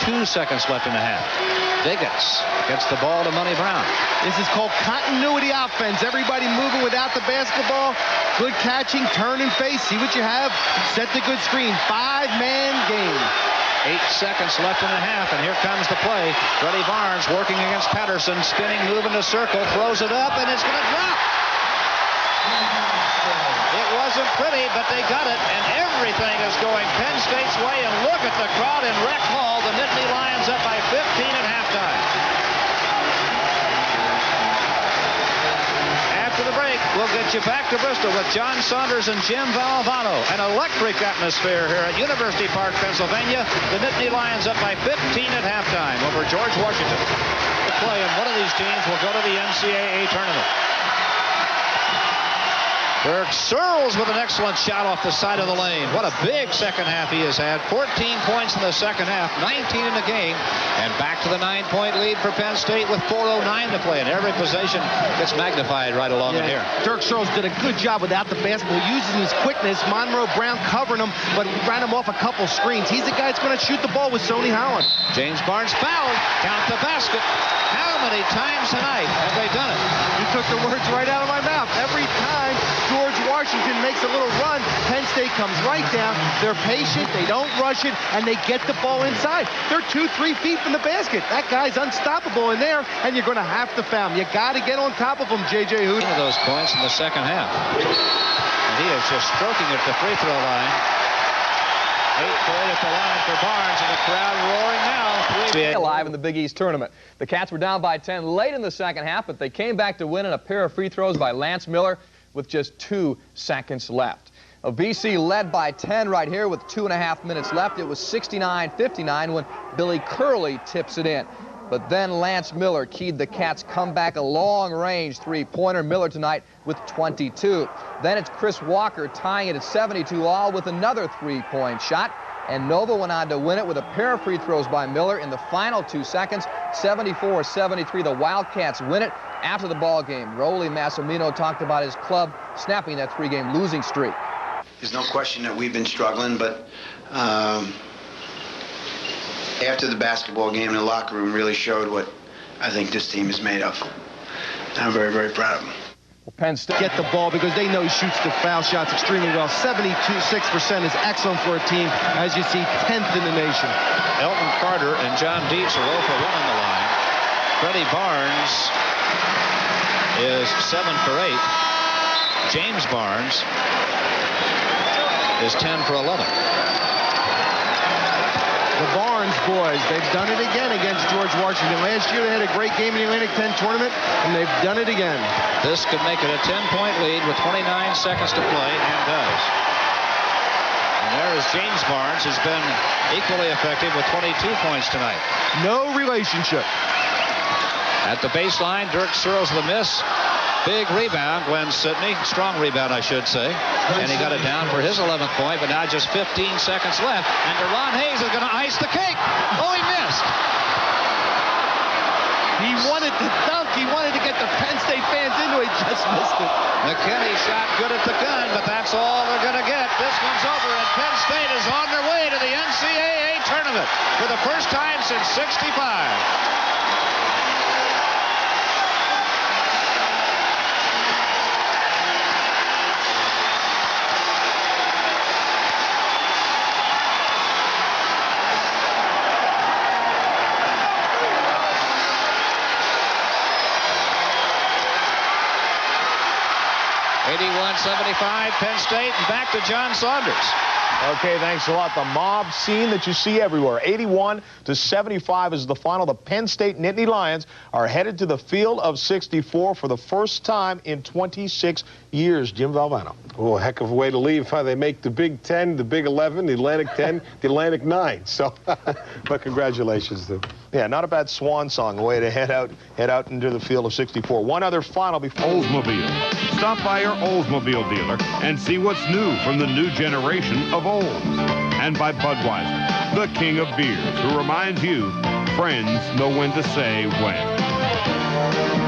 2 seconds left in the half. Diggins gets the ball to Money Brown. This is called continuity offense. Everybody moving without the basketball. Good catching, turn and face. See what you have. Set the good screen. 5-man game. 8 seconds left in the half, and here comes the play. Freddie Barnes working against Patterson, spinning, moving to circle, throws it up, and it's going to drop. It wasn't pretty, but they got it, and everything is going Penn State's way. And look at the crowd in Rec Hall. The Nittany Lions up by 15 at halftime. After the break, we'll get you back to Bristol with John Saunders and Jim Valvano. An electric atmosphere here at University Park, Pennsylvania. The Nittany Lions up by 15 at halftime over George Washington. The play, and one of these teams will go to the NCAA tournament. Dirk Searles with an excellent shot off the side of the lane. What a big second half he has had. 14 points in the second half, 19 in the game. And back to the 9-point lead for Penn State with 4:09 to play. And every possession gets magnified right along in here. Dirk Searles did a good job without the basketball, using his quickness. Monroe Brown covering him, but ran him off a couple screens. He's the guy that's going to shoot the ball with Sonny Holland. James Barnes fouled. Count the basket. How many times tonight have they done it? You took the words right out of my mouth. Every time George Washington makes a little run, Penn State comes right down. They're patient, they don't rush it, and they get the ball inside. They're 2-3 feet from the basket. That guy's unstoppable in there, and you're going to have to foul him. You got to get on top of him, J.J. Hood. One of those points in the second half. And he is just stroking at the free throw line. 8-8 at the line for Barnes, and the crowd roaring now. Alive in the Big East tournament. The Cats were down by 10 late in the second half, but they came back to win in a pair of free throws by Lance Miller with just 2 seconds left. BC led by 10 right here with 2.5 minutes left. It was 69-59 when Billy Curley tips it in. But then Lance Miller keyed the Cats' comeback, a long-range three-pointer. Miller tonight with 22. Then it's Chris Walker tying it at 72 all with another three-point shot. And Nova went on to win it with a pair of free throws by Miller in the final 2 seconds. 74-73. The Wildcats win it after the ball game. Rolly Massimino talked about his club snapping that 3-game losing streak. There's no question that we've been struggling, but after the basketball game, the locker room really showed what I think this team is made of. I'm very, very proud of them. Well, Penn State get the ball because they know he shoots the foul shots extremely well. 72.6% is excellent for a team, as you see, 10th in the nation. Elton Carter and John Dietz are 0 for 1 on the line. Freddie Barnes is 7 for 8. James Barnes is 10 for 11. The Barnes boys, they've done it again against George Washington. Last year they had a great game in the Atlantic 10 tournament, and they've done it again. This could make it a 10-point lead with 29 seconds to play, and does. And there is James Barnes, who's been equally effective with 22 points tonight. No relationship. At the baseline, Dirk Searles the miss. Big rebound, Glenn Sidney. Strong rebound, I should say. And he got it down for his 11th point, but now just 15 seconds left. And Deron Hayes is going to ice the cake. Oh, he missed. He wanted to dunk. He wanted to get the Penn State fans into it. Just missed it. McKinney shot good at the gun, but that's all they're going to get. This one's over, and Penn State is on their way to the NCAA tournament for the first time since '65. 81-75, Penn State, and back to John Saunders. Okay, thanks a lot. The mob scene that you see everywhere. 81-75 is the final. The Penn State Nittany Lions are headed to the Field of 64 for the first time in 26 years. Jim Valvano. Oh, heck of a way to leave. Huh? They make the Big 10, the Big 11, the Atlantic 10, the Atlantic 9. So, but congratulations to them. Yeah, not a bad swan song, a way to head out into the Field of 64. One other final before Oldsmobile. Stop by your Oldsmobile dealer and see what's new from the new generation of Olds. And by Budweiser, the king of beers, who reminds you, friends know when to say when.